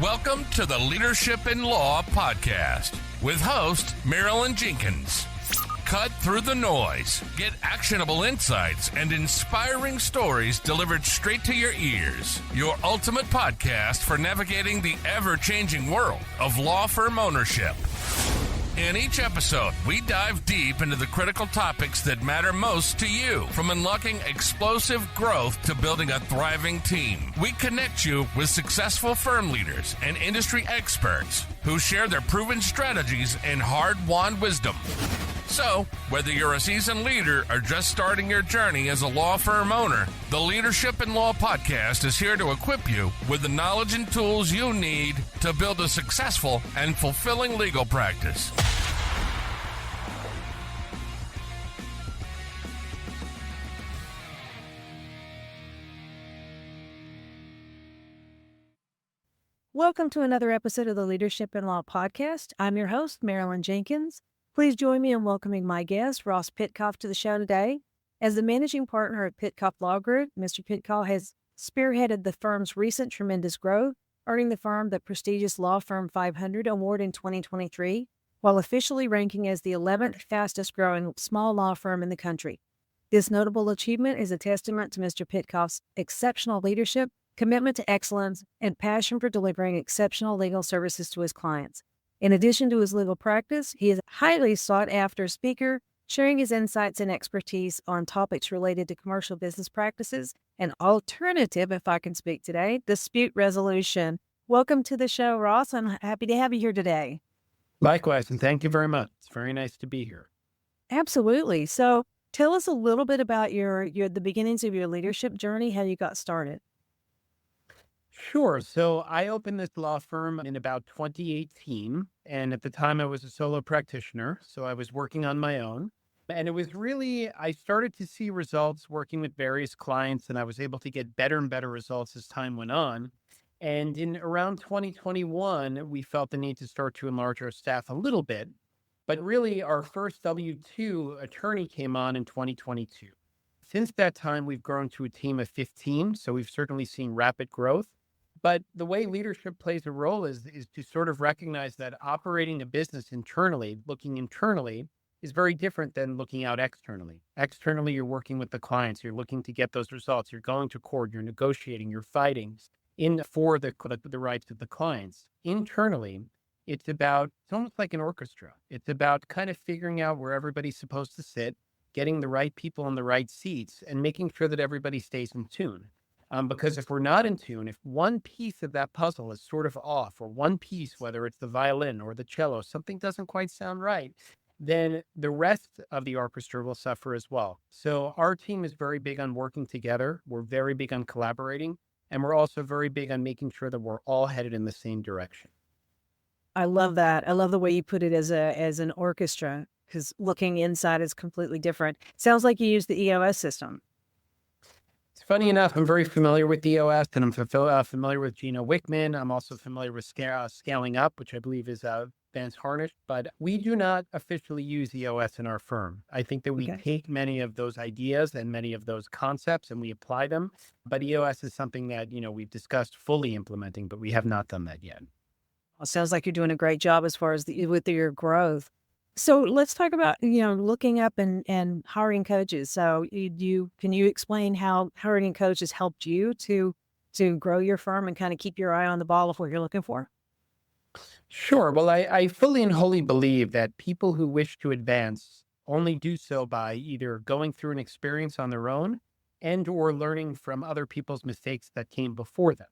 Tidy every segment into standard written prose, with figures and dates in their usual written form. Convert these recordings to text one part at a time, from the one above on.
Welcome to the Leadership in Law podcast with host Marilyn Jenkins. Cut through the noise, get actionable insights and inspiring stories delivered straight to your ears. Your ultimate podcast for navigating the ever-changing world of law firm ownership. In each episode, we dive deep into the critical topics that matter most to you, from unlocking explosive growth to building a thriving team. We connect you with successful firm leaders and industry experts who share their proven strategies and hard-won wisdom. So, whether you're a seasoned leader or just starting your journey as a law firm owner, the Leadership in Law podcast is here to equip you with the knowledge and tools you need to build a successful and fulfilling legal practice. Welcome to another episode of the Leadership in Law podcast. I'm your host, Marilyn Jenkins. Please join me in welcoming my guest, Ross Pitcoff, to the show today. As the managing partner at Pitcoff Law Group, Mr. Pitcoff has spearheaded the firm's recent tremendous growth, earning the firm the prestigious Law Firm 500 award in 2023, while officially ranking as the 11th fastest-growing small law firm in the country. This notable achievement is a testament to Mr. Pitcoff's exceptional leadership, commitment to excellence, and passion for delivering exceptional legal services to his clients. In addition to his legal practice, he is a highly sought-after speaker, sharing his insights and expertise on topics related to commercial business practices and alternative, if I can speak today, dispute resolution. Welcome to the show, Ross. I'm happy to have you here today. Likewise, and thank you very much. It's very nice to be here. Absolutely. So tell us a little bit about the beginnings of your leadership journey, how you got started. Sure. So I opened this law firm in about 2018. And at the time I was a solo practitioner. So I was working on my own. And it was really, I started to see results working with various clients, and I was able to get better and better results as time went on. And in around 2021, we felt the need to start to enlarge our staff a little bit. But really, our first W-2 attorney came on in 2022. Since that time, we've grown to a team of 15. So we've certainly seen rapid growth. But the way leadership plays a role is to sort of recognize that operating a business internally, looking internally, is very different than looking out externally. Externally, you're working with the clients. You're looking to get those results. You're going to court. You're negotiating. You're fighting for the rights of the clients. Internally, it's almost like an orchestra. It's about kind of figuring out where everybody's supposed to sit, getting the right people in the right seats, and making sure that everybody stays in tune. Because if we're not in tune, if one piece of that puzzle is sort of off, or one piece, whether it's the violin or the cello, something doesn't quite sound right, then the rest of the orchestra will suffer as well. So our team is very big on working together. We're very big on collaborating. And we're also very big on making sure that we're all headed in the same direction. I love that. I love the way you put it as an orchestra, because looking inside is completely different. Sounds like you use the EOS system. It's funny enough, I'm very familiar with EOS, and I'm familiar with Gino Wickman. I'm also familiar with Scaling Up, which I believe is Vance Harnish, but we do not officially use EOS in our firm. I think that we take many of those ideas and many of those concepts and we apply them, but EOS is something that, we've discussed fully implementing, but we have not done that yet. Well, sounds like you're doing a great job as far as with your growth. So let's talk about, looking up and hiring coaches. So can you explain how hiring coaches helped you to grow your firm and kind of keep your eye on the ball of what you're looking for? Sure. Well, I fully and wholly believe that people who wish to advance only do so by either going through an experience on their own and or learning from other people's mistakes that came before them.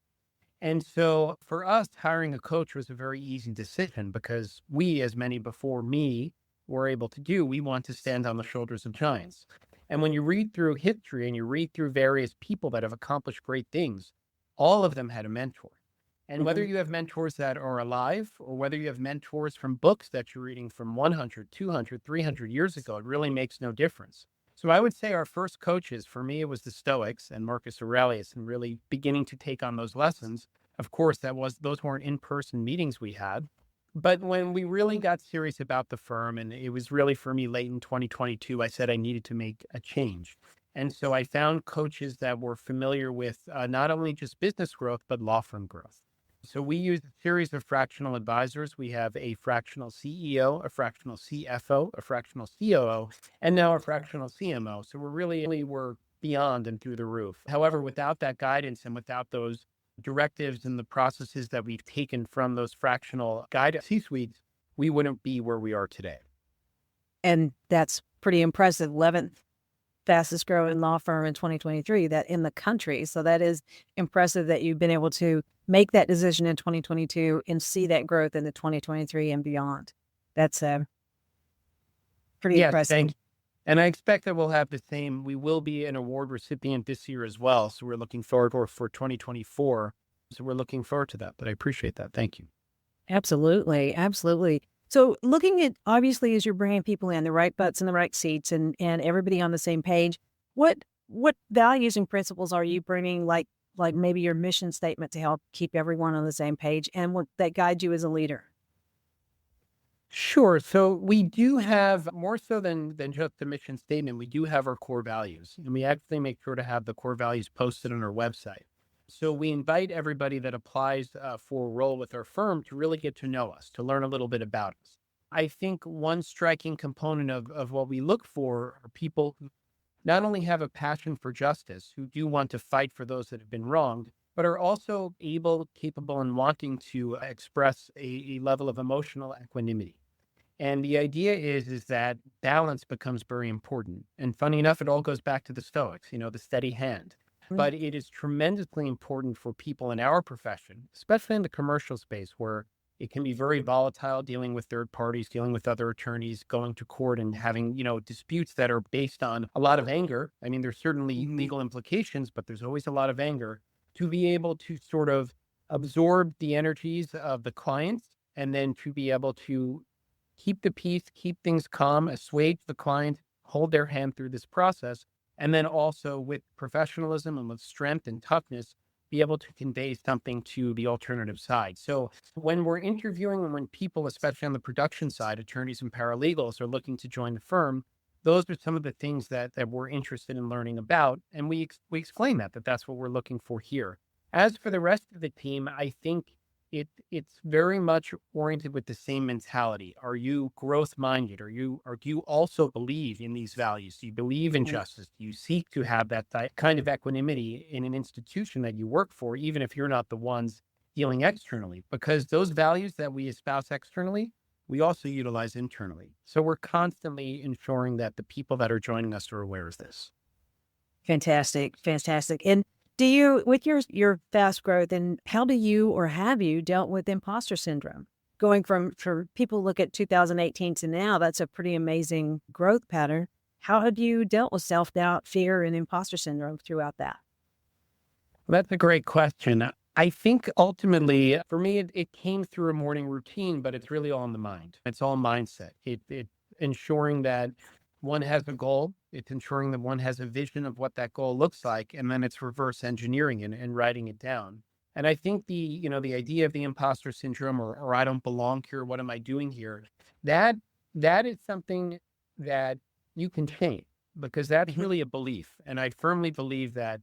And so for us, hiring a coach was a very easy decision because we, as many before me, were able to do, we want to stand on the shoulders of giants. And when you read through history and you read through various people that have accomplished great things, all of them had a mentor. And whether you have mentors that are alive or whether you have mentors from books that you're reading from 100, 200, 300 years ago, it really makes no difference. So I would say our first coaches, for me, it was the Stoics and Marcus Aurelius, and really beginning to take on those lessons. Of course, those weren't in-person meetings we had. But when we really got serious about the firm, and it was really for me late in 2022, I said I needed to make a change. And so I found coaches that were familiar with not only just business growth, but law firm growth. So we use a series of fractional advisors. We have a fractional CEO, a fractional CFO, a fractional COO, and now a fractional CMO. So we're beyond and through the roof. However, without that guidance and without those directives and the processes that we've taken from those fractional guide C-suites, we wouldn't be where we are today. And that's pretty impressive. 11th fastest growing law firm in 2023 that in the country. So that is impressive that you've been able to make that decision in 2022 and see that growth in the 2023 and beyond. That's pretty impressive. Thank you. And I expect that we'll have the same. We will be an award recipient this year as well. So we're looking forward for 2024. So we're looking forward to that. But I appreciate that. Thank you. Absolutely. Absolutely. So looking at, obviously, as you're bringing people in, the right butts in the right seats and everybody on the same page, what values and principles are you bringing, like maybe your mission statement to help keep everyone on the same page and what that guide you as a leader? Sure. So we do have, more so than just the mission statement, we do have our core values. And we actually make sure to have the core values posted on our website. So we invite everybody that applies for a role with our firm to really get to know us, to learn a little bit about us. I think one striking component of what we look for are people who not only have a passion for justice, who do want to fight for those that have been wronged, but are also able, capable, and wanting to express a level of emotional equanimity. And the idea is that balance becomes very important. And funny enough, it all goes back to the Stoics, the steady hand. But it is tremendously important for people in our profession, especially in the commercial space where it can be very volatile, dealing with third parties, dealing with other attorneys, going to court and having, disputes that are based on a lot of anger. I mean, there's certainly legal implications, but there's always a lot of anger. To be able to sort of absorb the energies of the clients and then to be able to keep the peace, keep things calm, assuage the client, hold their hand through this process. And then also with professionalism and with strength and toughness, be able to convey something to the alternative side. So when we're interviewing and when people, especially on the production side, attorneys and paralegals are looking to join the firm, those are some of the things that we're interested in learning about. And we explain that's what we're looking for here. As for the rest of the team, I think it's very much oriented with the same mentality. Are you growth minded? Do you also believe in these values? Do you believe in justice? Do you seek to have that kind of equanimity in an institution that you work for, even if you're not the ones dealing externally? Because those values that we espouse externally, we also utilize internally. So we're constantly ensuring that the people that are joining us are aware of this. Fantastic. Fantastic. And do you, with your fast growth, and how do you or have you dealt with imposter syndrome? Going from, for people look at 2018 to now, that's a pretty amazing growth pattern. How have you dealt with self-doubt, fear, and imposter syndrome throughout that? Well, that's a great question. I think ultimately, for me, it came through a morning routine, but it's really all in the mind. It's all mindset. It ensuring that one has a goal. It's ensuring that one has a vision of what that goal looks like, and then it's reverse engineering it and writing it down. And I think the idea of the imposter syndrome or I don't belong here, what am I doing here? That is something that you can change because that's really a belief. And I firmly believe that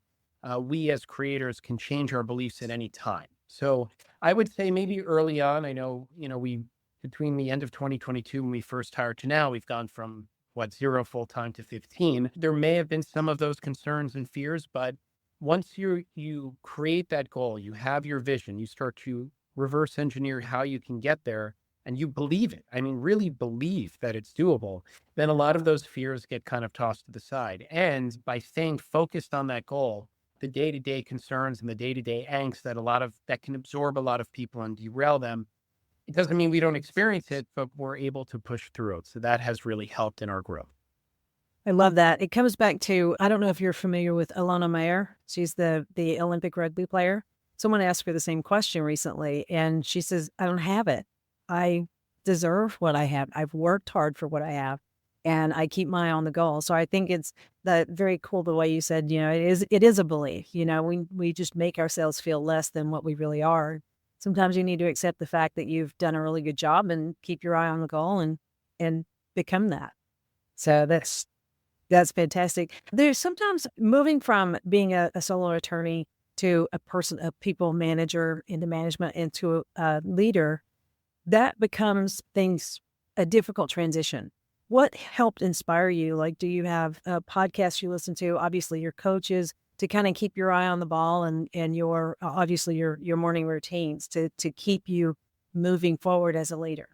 we as creators can change our beliefs at any time. So I would say maybe early on, I know, we, between the end of 2022 when we first hired to now, we've gone from 0 full-time to 15. There may have been some of those concerns and fears, but once you create that goal, you have your vision, you start to reverse engineer how you can get there, and you believe it. I mean, really believe that it's doable. Then a lot of those fears get kind of tossed to the side. And by staying focused on that goal, the day-to-day concerns and the day-to-day angst that can absorb a lot of people and derail them, it doesn't mean we don't experience it, but we're able to push through it. So that has really helped in our growth. I love that. It comes back to, I don't know if you're familiar with Ilona Mayer. She's the Olympic rugby player. Someone asked her the same question recently, and she says, I don't have it. I deserve what I have. I've worked hard for what I have, and I keep my eye on the goal. So I think it's very cool the way you said, it is a belief. We just make ourselves feel less than what we really are. Sometimes you need to accept the fact that you've done a really good job and keep your eye on the goal and become that. So that's fantastic. There's sometimes moving from being a solo attorney to a people manager into management into a leader, that becomes a difficult transition. What helped inspire you? Like, do you have a podcast you listen to? Obviously, your coaches to kind of keep your eye on the ball and your obviously your morning routines to keep you moving forward as a leader.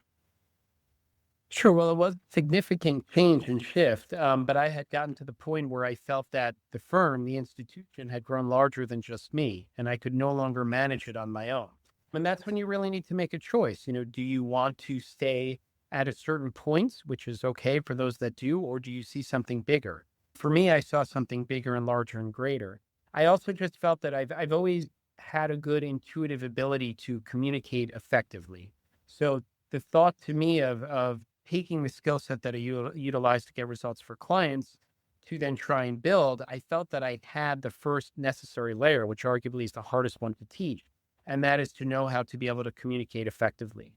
Sure. Well, it was a significant change and shift, but I had gotten to the point where I felt that the firm, the institution, had grown larger than just me, and I could no longer manage it on my own. And that's when you really need to make a choice. Do you want to stay at a certain point, which is okay for those that do, or do you see something bigger? For me, I saw something bigger and larger and greater. I also just felt that I've always had a good intuitive ability to communicate effectively. So the thought to me of taking the skill set that I utilize to get results for clients to then try and build, I felt that I had the first necessary layer, which arguably is the hardest one to teach. And that is to know how to be able to communicate effectively.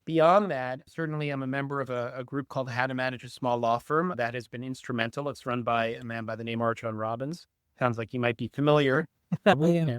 Beyond that, certainly I'm a member of a group called How to Manage a Small Law Firm that has been instrumental. It's run by a man by the name of John Robbins. Sounds like you might be familiar. Yeah.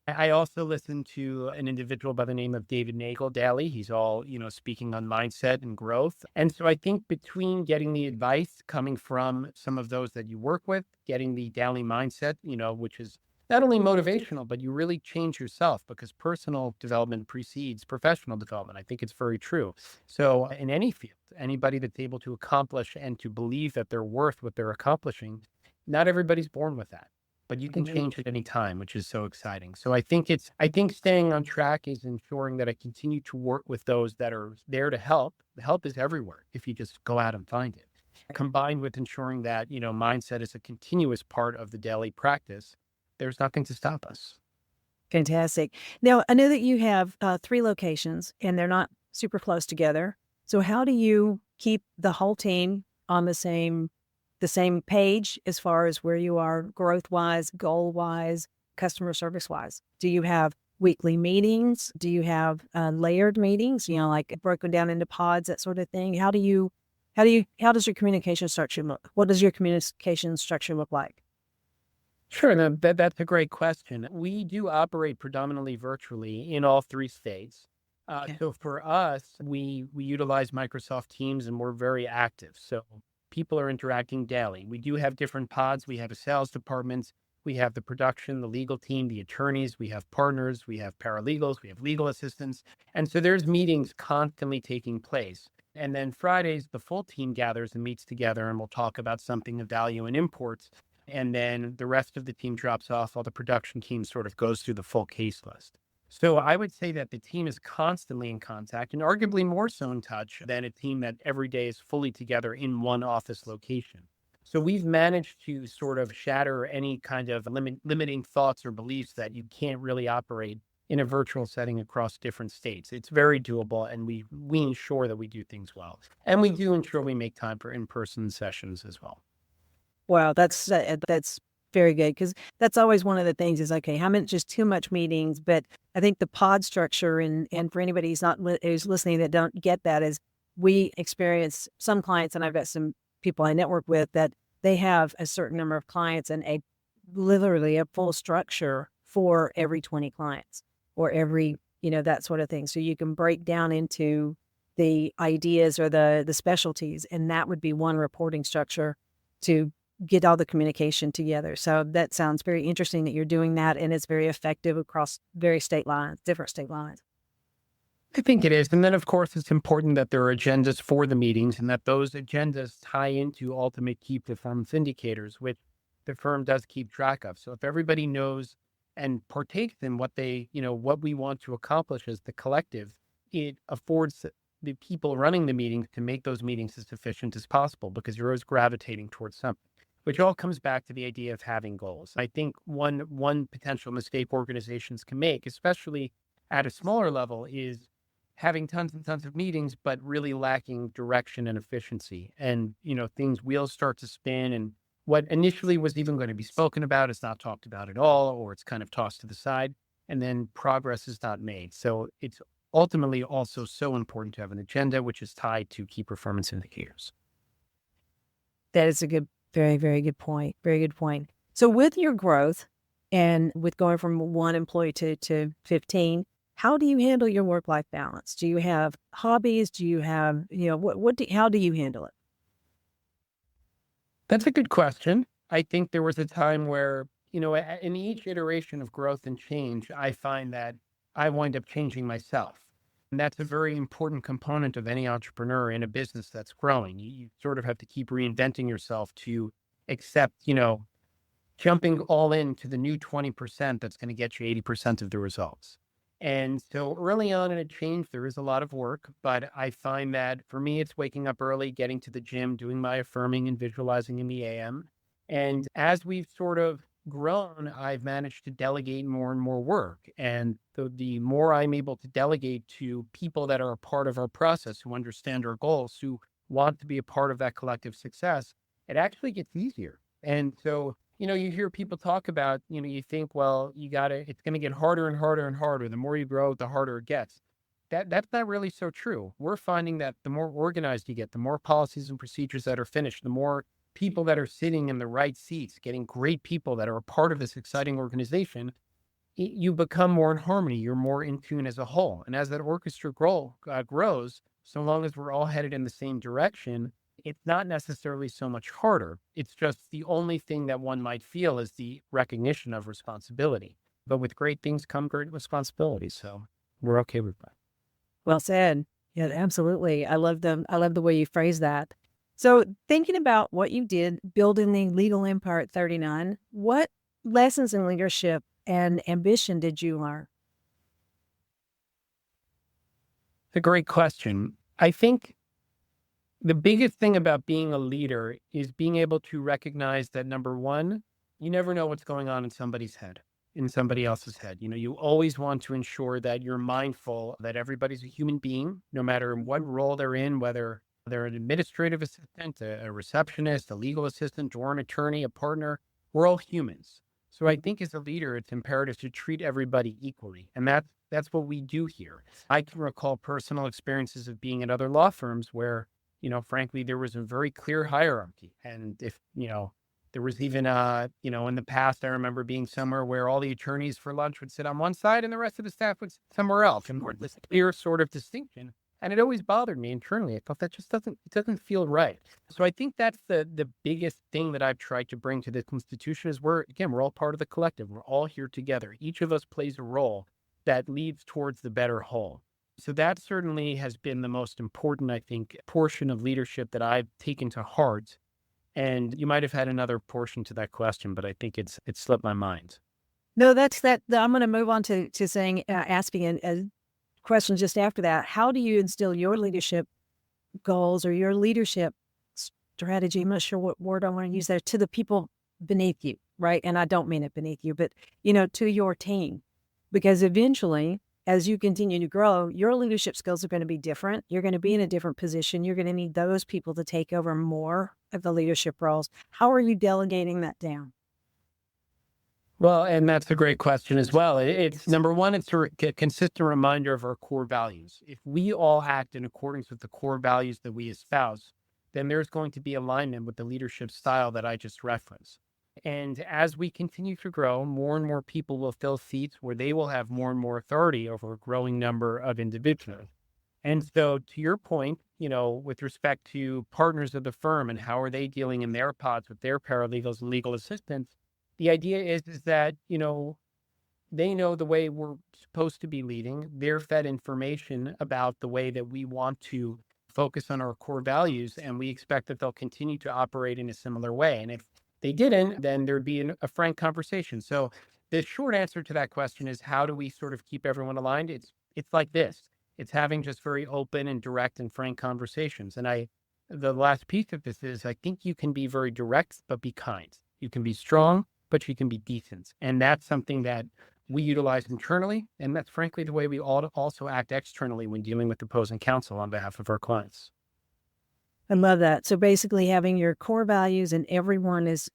I also listen to an individual by the name of David Nagel daily. He's all, speaking on mindset and growth. And so I think between getting the advice coming from some of those that you work with, getting the daily mindset, which is not only motivational, but you really change yourself because personal development precedes professional development. I think it's very true. So in any field, anybody that's able to accomplish and to believe that they're worth what they're accomplishing, not everybody's born with that. But you can change at any time, which is so exciting. So I think staying on track is ensuring that I continue to work with those that are there to help. The help is everywhere if you just go out and find it. Combined with ensuring that, mindset is a continuous part of the daily practice, there's nothing to stop us. Fantastic. Now, I know that you have 3 locations and they're not super close together. So how do you keep the whole team on the same page as far as where you are growth-wise, goal-wise, customer service-wise? Do you have weekly meetings? Do you have layered meetings, like broken down into pods, that sort of thing? How does your communication structure look? What does your communication structure look like? Sure. Now that's a great question. We do operate predominantly virtually in all 3 states. Okay. So for us, we utilize Microsoft Teams and we're very active. So people are interacting daily. We do have different pods. We have a sales department. We have the production, the legal team, the attorneys. We have partners. We have paralegals. We have legal assistants. And so there's meetings constantly taking place. And then Fridays, the full team gathers and meets together and we'll talk about something of value in imports. And then the rest of the team drops off while the production team sort of goes through the full case list. So I would say that the team is constantly in contact and arguably more so in touch than a team that every day is fully together in one office location. So we've managed to sort of shatter any kind of limiting thoughts or beliefs that you can't really operate in a virtual setting across different states. It's very doable, and we ensure that we do things well. And we do ensure we make time for in-person sessions as well. Wow, that's very good because that's always one of the things is, okay, how many, just too much meetings, but I think the pod structure and for anybody who's listening that don't get that is we experience some clients, and I've got some people I network with that they have a certain number of clients and literally a full structure for every 20 clients or every, that sort of thing. So you can break down into the ideas or the specialties, and that would be one reporting structure to get all the communication together. So that sounds very interesting that you're doing that, and it's very effective across different state lines. I think it is. And then, of course, it's important that there are agendas for the meetings and that those agendas tie into ultimate key performance indicators, which the firm does keep track of. So if everybody knows and partakes in what what we want to accomplish as the collective, it affords the people running the meetings to make those meetings as efficient as possible because you're always gravitating towards something, which all comes back to the idea of having goals. I think one potential mistake organizations can make, especially at a smaller level, is having tons and tons of meetings, but really lacking direction and efficiency. And, wheels start to spin, and what initially was even going to be spoken about is not talked about at all, or it's kind of tossed to the side, and then progress is not made. So it's ultimately also so important to have an agenda, which is tied to key performance indicators. That is a good, very, very good point. Very good point. So with your growth, and with going from one employee to 15, how do you handle your work-life balance? Do you have hobbies? Do you have, how do you handle it? That's a good question. I think there was a time where, in each iteration of growth and change, I find that I wind up changing myself. And that's a very important component of any entrepreneur in a business that's growing. You sort of have to keep reinventing yourself to accept, jumping all into the new 20% that's going to get you 80% of the results. And so early on in a change, there is a lot of work, but I find that for me, it's waking up early, getting to the gym, doing my affirming and visualizing in the AM. And as we've sort of grown, I've managed to delegate more and more work. And the more I'm able to delegate to people that are a part of our process, who understand our goals, who want to be a part of that collective success, it actually gets easier. And so you hear people talk about, you think, well, it's going to get harder and harder and harder. The more you grow, the harder it gets. That's not really so true. We're finding that the more organized you get, the more policies and procedures that are finished, the more people that are sitting in the right seats, getting great people that are a part of this exciting organization, you become more in harmony. You're more in tune as a whole. And as that orchestra grows, so long as we're all headed in the same direction, it's not necessarily so much harder. It's just the only thing that one might feel is the recognition of responsibility. But with great things come great responsibilities. So we're okay with that. Well said. Yeah, absolutely. I love the way you phrase that. So thinking about what you did building the legal empire at 39, what lessons in leadership and ambition did you learn? It's a great question. I think the biggest thing about being a leader is being able to recognize that, number one, you never know what's going on in somebody's head, in somebody else's head. You always want to ensure that you're mindful that everybody's a human being, no matter what role they're in, whether they're an administrative assistant, a receptionist, a legal assistant, or an attorney, a partner. We're all humans. So I think as a leader, it's imperative to treat everybody equally. And that's what we do here. I can recall personal experiences of being at other law firms where, frankly, there was a very clear hierarchy. And if, there was even, in the past, I remember being somewhere where all the attorneys for lunch would sit on one side and the rest of the staff would sit somewhere else. And this clear sort of distinction. And it always bothered me internally. I thought that just doesn't feel right. So I think that's the biggest thing that I've tried to bring to this institution is we're all part of the collective. We're all here together. Each of us plays a role that leads towards the better whole. So that certainly has been the most important, I think, portion of leadership that I've taken to heart. And you might have had another portion to that question, but I think it's slipped my mind. No, that's that. I'm going to move on to saying, asking a question just after that. How do you instill your leadership goals or your leadership strategy? I'm not sure what word I want to use there, to the people beneath you, right? And I don't mean it beneath you, but, to your team, because eventually, as you continue to grow, your leadership skills are going to be different. You're going to be in a different position. You're going to need those people to take over more of the leadership roles. How are you delegating that down? Well, and that's a great question as well. It's number one, it's a consistent reminder of our core values. If we all act in accordance with the core values that we espouse, then there's going to be alignment with the leadership style that I just referenced. And as we continue to grow, more and more people will fill seats where they will have more and more authority over a growing number of individuals. And so to your point, with respect to partners of the firm and how are they dealing in their pods with their paralegals and legal assistants, the idea is that, they know the way we're supposed to be leading. They're fed information about the way that we want to focus on our core values, and we expect that they'll continue to operate in a similar way. And if they didn't, then there'd be a frank conversation. So the short answer to that question is, how do we sort of keep everyone aligned? It's like this. It's having just very open and direct and frank conversations. And the last piece of this is, I think you can be very direct, but be kind. You can be strong, but you can be decent. And that's something that we utilize internally. And that's frankly the way we also act externally when dealing with opposing counsel on behalf of our clients. I love that. So basically having your core values and everyone is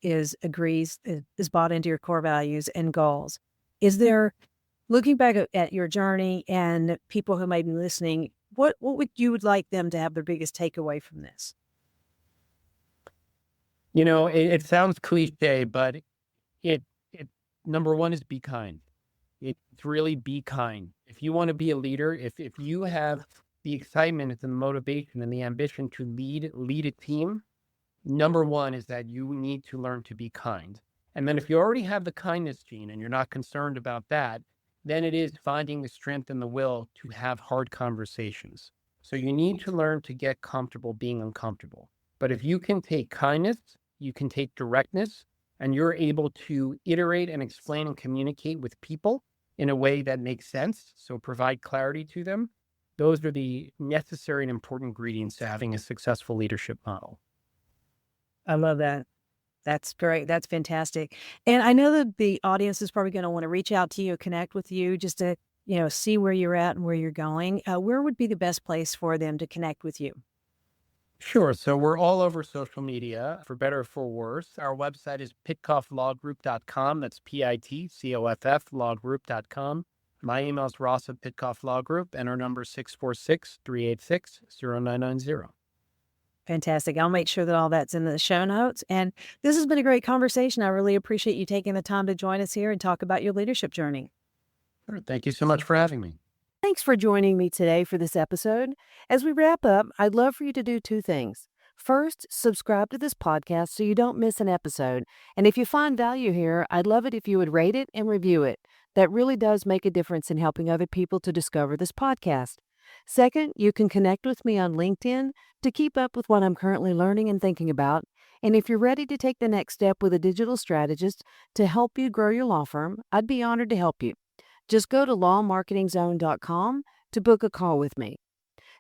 bought into your core values and goals. Is there, looking back at your journey and people who may be listening, what would you like them to have their biggest takeaway from this? It sounds cliche, but number one is be kind. It's really be kind. If you want to be a leader, if you have the excitement and the motivation and the ambition to lead a team, number one is that you need to learn to be kind. And then if you already have the kindness gene and you're not concerned about that, then it is finding the strength and the will to have hard conversations. So you need to learn to get comfortable being uncomfortable. But if you can take kindness, you can take directness, and you're able to iterate and explain and communicate with people in a way that makes sense, so provide clarity to them, those are the necessary and important ingredients to having a successful leadership model. I love that. That's great. That's fantastic. And I know that the audience is probably going to want to reach out to you, connect with you, just to, see where you're at and where you're going. Where would be the best place for them to connect with you? Sure. So we're all over social media, for better or for worse. Our website is pitcofflawgroup.com. That's Pitcoff lawgroup.com. My email is Ross@Pitcoff Law Group, and our number is 646-386-0990. Fantastic. I'll make sure that all that's in the show notes. And this has been a great conversation. I really appreciate you taking the time to join us here and talk about your leadership journey. Sure. Thank you so much for having me. Thanks for joining me today for this episode. As we wrap up, I'd love for you to do two things. First, subscribe to this podcast so you don't miss an episode. And if you find value here, I'd love it if you would rate it and review it. That really does make a difference in helping other people to discover this podcast. Second, you can connect with me on LinkedIn to keep up with what I'm currently learning and thinking about. And if you're ready to take the next step with a digital strategist to help you grow your law firm, I'd be honored to help you. Just go to lawmarketingzone.com to book a call with me.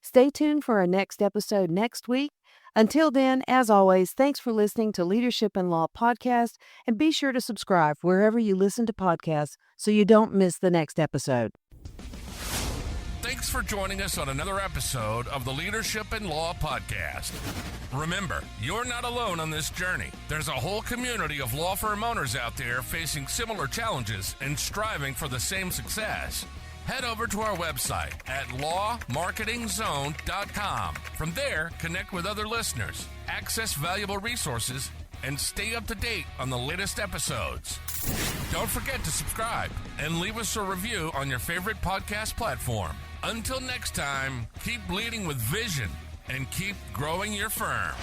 Stay tuned for our next episode next week. Until then, as always, thanks for listening to Leadership in Law Podcast, and be sure to subscribe wherever you listen to podcasts so you don't miss the next episode. Thanks for joining us on another episode of the Leadership in Law Podcast. Remember, you're not alone on this journey. There's a whole community of law firm owners out there facing similar challenges and striving for the same success. Head over to our website at lawmarketingzone.com. From there, connect with other listeners, access valuable resources, and stay up to date on the latest episodes. Don't forget to subscribe and leave us a review on your favorite podcast platform. Until next time, keep leading with vision and keep growing your firm.